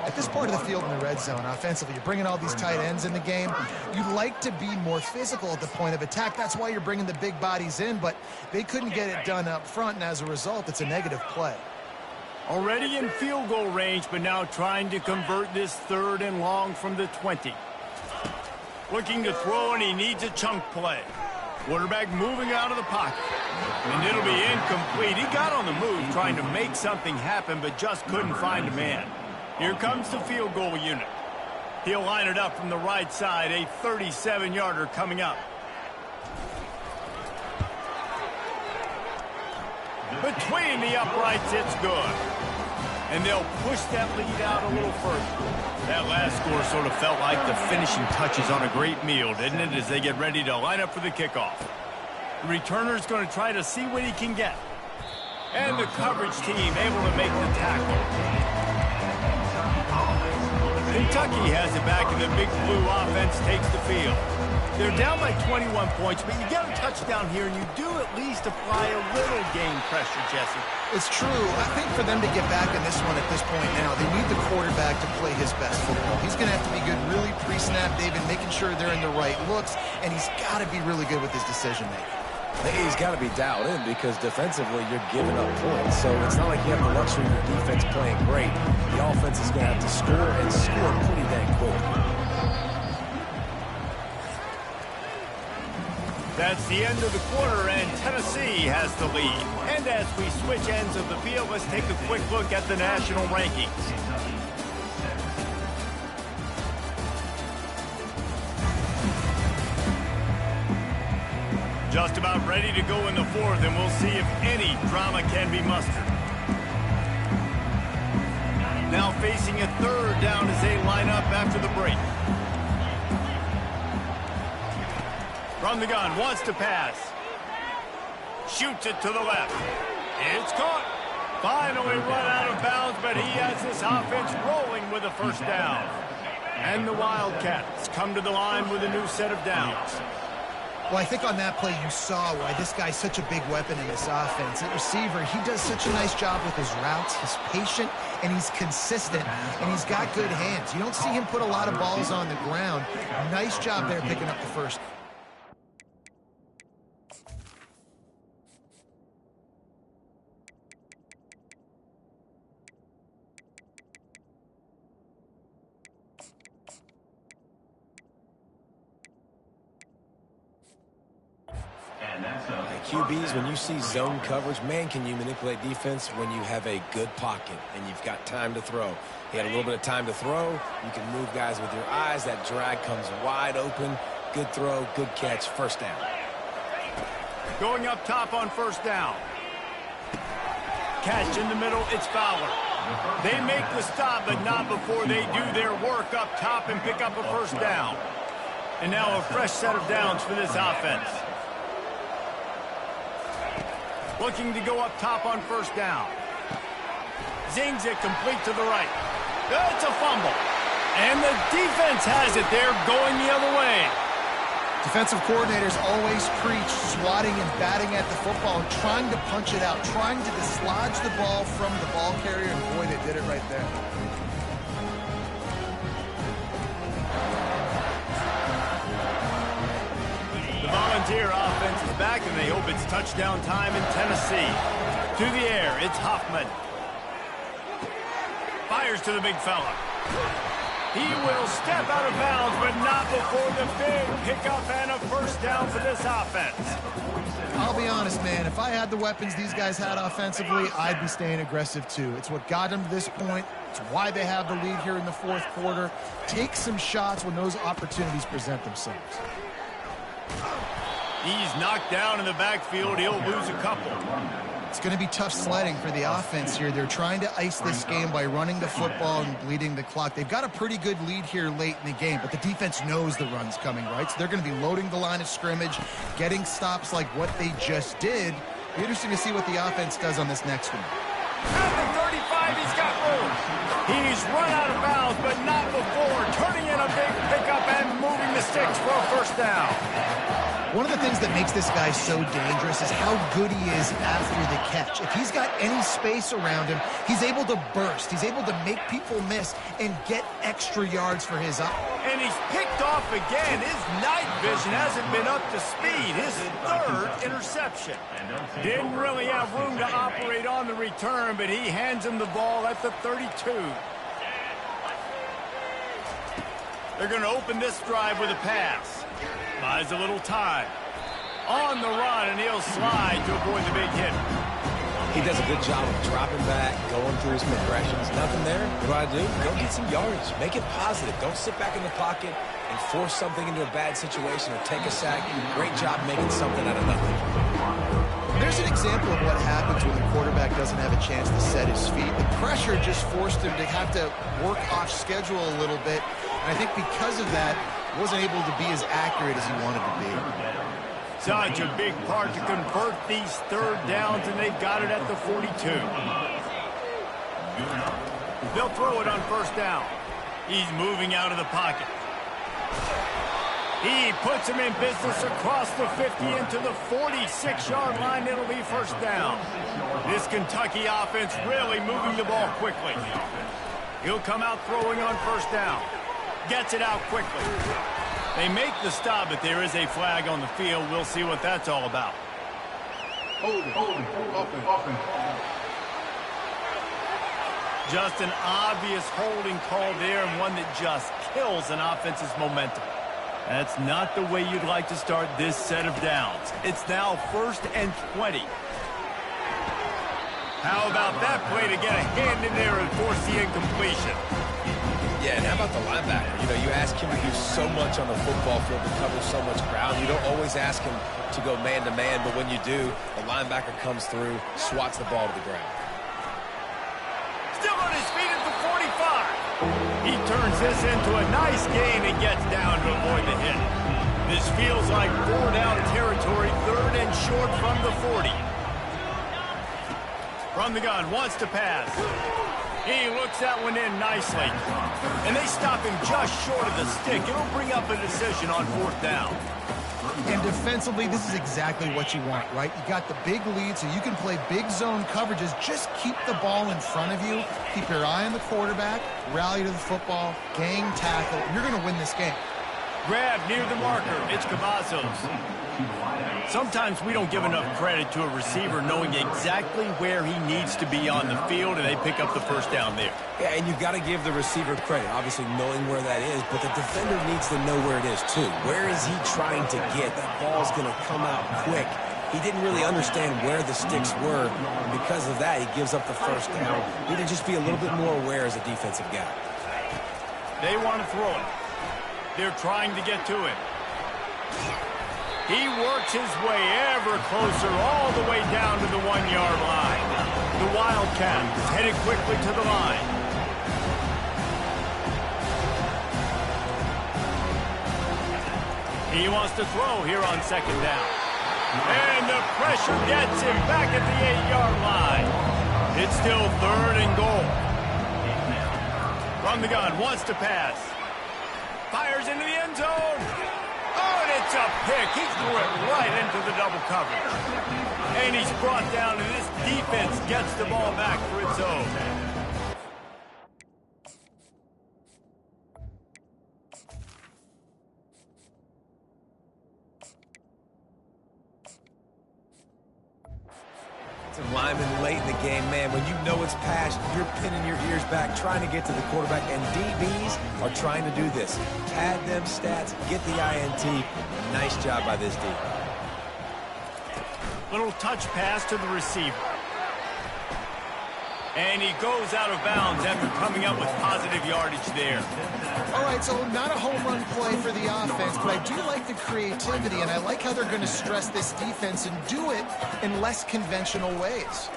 At this part of the field in the red zone, offensively, you're bringing all these tight ends in the game. You'd like to be more physical at the point of attack. That's why you're bringing the big bodies in, but they couldn't get it done up front, and as a result, it's a negative play. Already in field goal range, but now trying to convert this third and long from the 20. Looking to throw, and he needs a chunk play. Quarterback moving out of the pocket. And it'll be incomplete. He got on the move trying to make something happen, but just couldn't find a man. Here comes the field goal unit. He'll line it up from the right side, a 37-yarder coming up. Between the uprights, it's good. And they'll push that lead out a little further. That last score sort of felt like the finishing touches on a great meal, didn't it, as they get ready to line up for the kickoff. The returner's going to try to see what he can get. And the coverage team able to make the tackle. Kentucky has it back, and the Big Blue offense takes the field. They're down by 21 points, but you get a touchdown here, and you do at least apply a little game pressure, Jesse. It's true. I think for them to get back in this one at this point now, they need the quarterback to play his best football. He's going to have to be good really pre-snap, David, making sure they're in the right looks, and he's got to be really good with his decision-making. He's got to be dialed in because defensively you're giving up points. So it's not like you have the luxury of your defense playing great. The offense is going to have to score and score pretty dang quick. That's the end of the quarter, and Tennessee has the lead. And as we switch ends of the field, let's take a quick look at the national rankings. Just about ready to go in the fourth, and we'll see if any drama can be mustered. Now facing a third down as they line up after the break. From the gun, wants to pass. Shoots it to the left. It's caught. Finally run out of bounds, but he has this offense rolling with a first down. And the Wildcats come to the line with a new set of downs. Well, I think on that play you saw why this guy's such a big weapon in this offense. At receiver, he does such a nice job with his routes. He's patient, and he's consistent, and he's got good hands. You don't see him put a lot of balls on the ground. Nice job there picking up the first. QBs, when you see zone coverage, man, can you manipulate defense when you have a good pocket and you've got time to throw. He had a little bit of time to throw. You can move guys with your eyes. That drag comes wide open. Good throw, good catch, first down. Going up top on first down. Catch in the middle, it's Fowler. They make the stop, but not before they do their work up top and pick up a first down. And now a fresh set of downs for this offense. Looking to go up top on first down. Zings it complete to the right. It's a fumble. And the defense has it. They're going the other way. Defensive coordinators always preach swatting and batting at the football and trying to punch it out, trying to dislodge the ball from the ball carrier, and boy, they did it right there. The Volunteer offense is back, and they hope it's touchdown time in Tennessee. To the air, it's Hoffman. Fires to the big fella. He will step out of bounds, but not before the big pickup and a first down for this offense. I'll be honest, man. If I had the weapons these guys had offensively, I'd be staying aggressive too. It's what got them to this point. It's why they have the lead here in the fourth quarter. Take some shots when those opportunities present themselves. He's knocked down in the backfield. He'll lose a couple. It's going to be tough sledding for the offense here. They're trying to ice this game by running the football and bleeding the clock. They've got a pretty good lead here late in the game, but the defense knows the run's coming, right? So they're going to be loading the line of scrimmage, getting stops like what they just did. Be interesting to see what the offense does on this next one. At the 35, he's got room. He's run out of bounds, but not before turning in a big pickup and moving the sticks for a first down. One of the things that makes this guy so dangerous is how good he is after the catch. If he's got any space around him, he's able to burst. He's able to make people miss and get extra yards for his up. And he's picked off again. His night vision hasn't been up to speed. His third interception. Didn't really have room to operate on the return, but he hands him the ball at the 32. They're going to open this drive with a pass. Buys a little time. On the run, and he'll slide to avoid the big hit. He does a good job of dropping back, going through his progressions. Nothing there. What do? Go get some yardage. Make it positive. Don't sit back in the pocket and force something into a bad situation or take a sack. Great job making something out of nothing. There's an example of what happens when the quarterback doesn't have a chance to set his feet. The pressure just forced him to have to work off schedule a little bit. And I think because of that, wasn't able to be as accurate as he wanted to be. Such a big part to convert these third downs, and they got it at the 42. They'll throw it on first down. He's moving out of the pocket. He puts him in business across the 50 into the 46-yard line. It'll be first down. This Kentucky offense really moving the ball quickly. He'll come out throwing on first down. Gets it out quickly. They make the stop, but there is a flag on the field. We'll see what that's all about. Holding, offense. Just an obvious holding call there, and one that just kills an offense's momentum. That's not the way you'd like to start this set of downs. It's now 1st and 20. How about that play to get a hand in there and force the incompletion? Yeah, and how about the linebacker? You know, you ask him to do so much on the football field to cover so much ground. You don't always ask him to go man-to-man, but when you do, the linebacker comes through, swats the ball to the ground. Still on his feet at the 45. He turns this into a nice gain and gets down to avoid the hit. This feels like 4-down territory, 3rd and short from the 40. From the gun, wants to pass. He looks that one in nicely. And they stop him just short of the stick. It'll bring up a decision on 4th down. And defensively, this is exactly what you want, right? You got the big lead, so you can play big zone coverages. Just keep the ball in front of you. Keep your eye on the quarterback. Rally to the football. Gang tackle. You're going to win this game. Grab near the marker. It's Cavazos. Sometimes we don't give enough credit to a receiver knowing exactly where he needs to be on the field, and they pick up the first down there. Yeah, and you've got to give the receiver credit, obviously knowing where that is, but the defender needs to know where it is too. Where is he trying to get? That ball's going to come out quick. He didn't really understand where the sticks were, and because of that, he gives up the first down. He need to just be a little bit more aware as a defensive guy. They want to throw it. They're trying to get to him. He works his way ever closer all the way down to the 1-yard line. The Wildcat is headed quickly to the line. He wants to throw here on second down. And the pressure gets him back at the 8-yard line. It's still 3rd and goal. From the gun, wants to pass. Fires into the end zone. Oh, and it's a pick. He threw it right into the double coverage. And he's brought down, and this defense gets the ball back for its own. Lineman late in the game, man, when you know it's past, you're pinning your ears back, trying to get to the quarterback, and DBs are trying to do this. Pad them stats, get the INT. Nice job by this D. Little touch pass to the receiver. And he goes out of bounds after coming up with positive yardage there. All right, so not a home run play for the offense, but I do like the creativity, and I like how they're going to stress this defense and do it in less conventional ways.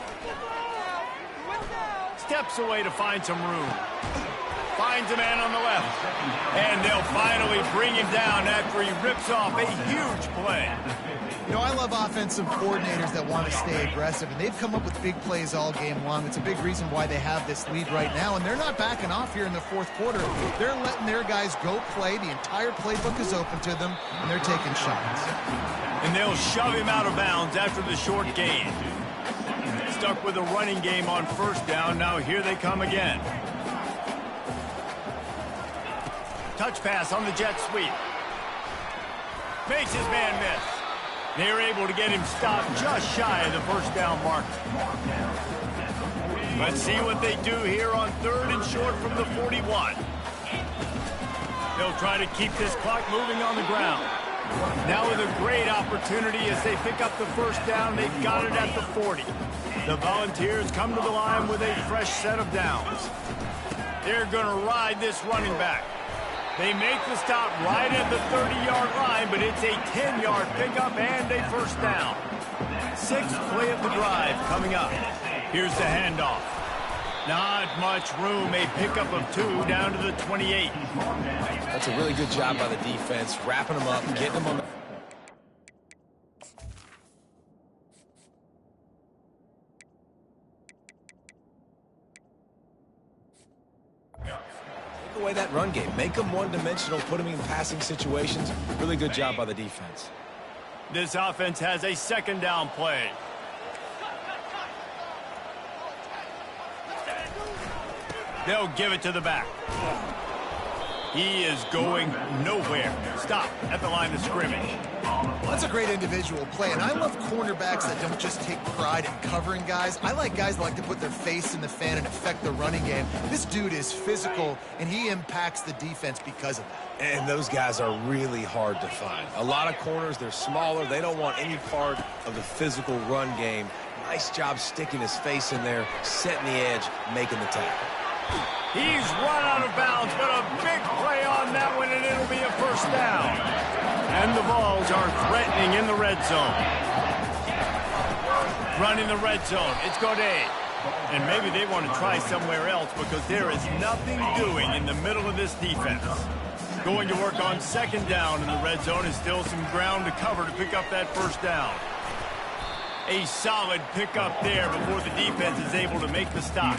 Steps away to find some room. Finds a man on the left. And they'll finally bring him down after he rips off a huge play. You know, I love offensive coordinators that want to stay aggressive, and they've come up with big plays all game long. It's a big reason why they have this lead right now, and they're not backing off here in the fourth quarter. They're letting their guys go play. The entire playbook is open to them, and they're taking shots. And they'll shove him out of bounds after the short gain. Stuck with a running game on first down. Now here they come again. Touch pass on the jet sweep. Makes his man miss. They're able to get him stopped just shy of the first down mark. Let's see what they do here on 3rd and short from the 41. They'll try to keep this clock moving on the ground. Now with a great opportunity as they pick up the first down, they've got it at the 40. The Volunteers come to the line with a fresh set of downs. They're going to ride this running back. They make the stop right at the 30-yard line, but it's a 10-yard pickup and a first down. 6th play of the drive coming up. Here's the handoff. Not much room. A pickup of 2 down to the 28. That's a really good job by the defense, wrapping them up, getting them on the... away that run game. Make them one-dimensional, put them in passing situations. Really good job by the defense. This offense has a second down play. They'll give it to the back. He is going nowhere. Stop at the line of scrimmage. That's a great individual play, and I love cornerbacks that don't just take pride in covering guys. I like guys that like to put their face in the fan and affect the running game. This dude is physical, and he impacts the defense because of that. And those guys are really hard to find. A lot of corners, they're smaller. They don't want any part of the physical run game. Nice job sticking his face in there, setting the edge, making the tackle. He's run out of bounds, but a big play on that one, and it'll be a first down. And the Vols are threatening in the red zone. Running the red zone. It's Godet. And maybe they want to try somewhere else because there is nothing doing in the middle of this defense. Going to work on second down in the red zone is still some ground to cover to pick up that first down. A solid pickup there before the defense is able to make the stop.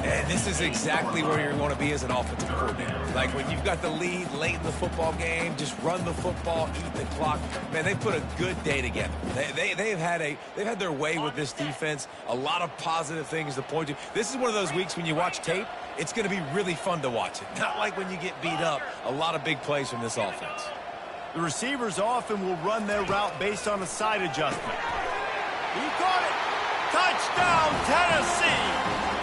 And this is exactly where you want to be as an offensive coordinator. Like when you've got the lead late in the football game, just run the football, eat the clock. Man, they put a good day together. They've had their way with this defense. A lot of positive things to point to. This is one of those weeks when you watch tape, it's going to be really fun to watch it. Not like when you get beat up. A lot of big plays from this offense. The receivers often will run their route based on a side adjustment. He caught it. Touchdown, Tennessee.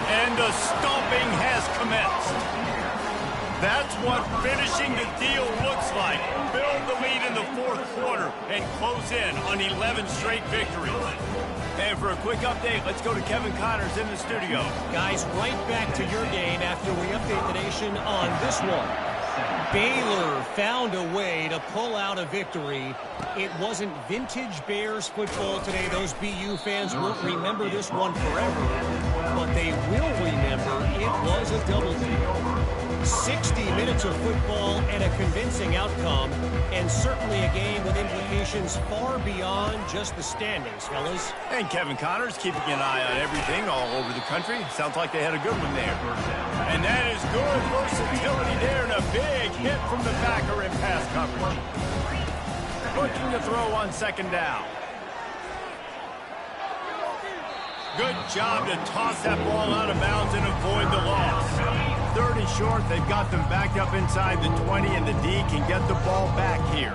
And the stomping has commenced. That's what finishing the deal looks like. Build the lead in the fourth quarter and close in on 11 straight victories. And for a quick update, let's go to Kevin Connors in the studio. Guys, right back to your game after we update the nation on this one. Baylor found a way to pull out a victory. It wasn't vintage Bears football today. Those BU fans won't remember this one forever, but they will remember it was a double deal. 60 minutes of football and a convincing outcome, and certainly a game with implications far beyond just the standings, fellas. And Kevin Connors keeping an eye on everything all over the country. Sounds like they had a good one there. And that is good versatility there, and a big hit from the backer in pass coverage. Looking to throw on second down. Good job to toss that ball out of bounds and avoid the loss. 3rd and short, they've got them backed up inside the 20, and the D can get the ball back here.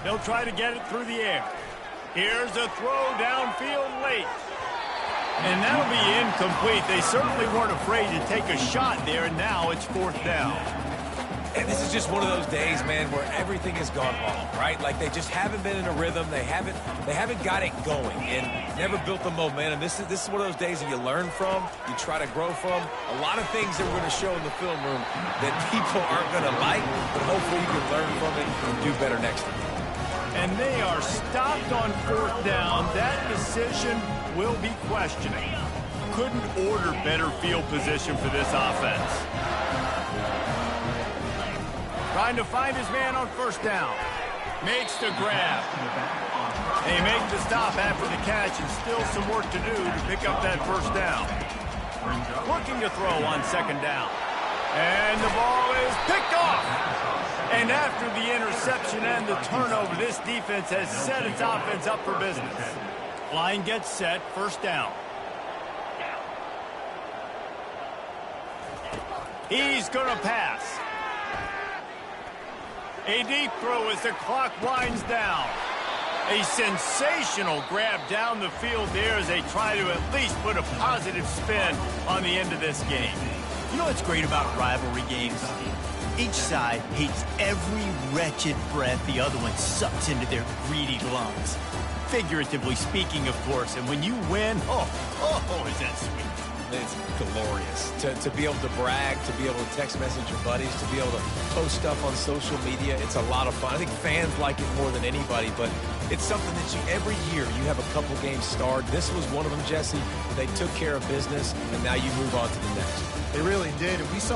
They'll try to get it through the air. Here's a throw downfield late. And that'll be incomplete. They certainly weren't afraid to take a shot there, and now it's 4th down. And this is just one of those days, man, where everything has gone wrong, right? Like they just haven't been in a rhythm. They haven't got it going and never built the momentum. This is one of those days that you learn from, you try to grow from. A lot of things that we're going to show in the film room that people aren't going to like, but hopefully you can learn from it and do better next time. And they are stopped on 4th down. That decision will be questioning. Couldn't order better field position for this offense. Trying to find his man on 1st down. Makes the grab. They make the stop after the catch, and still some work to do to pick up that 1st down. Looking to throw on 2nd down. And the ball is picked off. And after the interception and the turnover, this defense has set its offense up for business. Line gets set, 1st down. He's going to pass. A deep throw as the clock winds down. A sensational grab down the field there as they try to at least put a positive spin on the end of this game. You know what's great about rivalry games? Each side hates every wretched breath the other one sucks into their greedy lungs. Figuratively speaking, of course. And when you win, oh, is that sweet. It's glorious to be able to brag, to be able to text message your buddies, to be able to post stuff on social media. It's a lot of fun. I think fans like it more than anybody, but it's something that every year you have a couple games starred. This was one of them, Jesse. They took care of business, and now you move on to the next. They really did. And we saw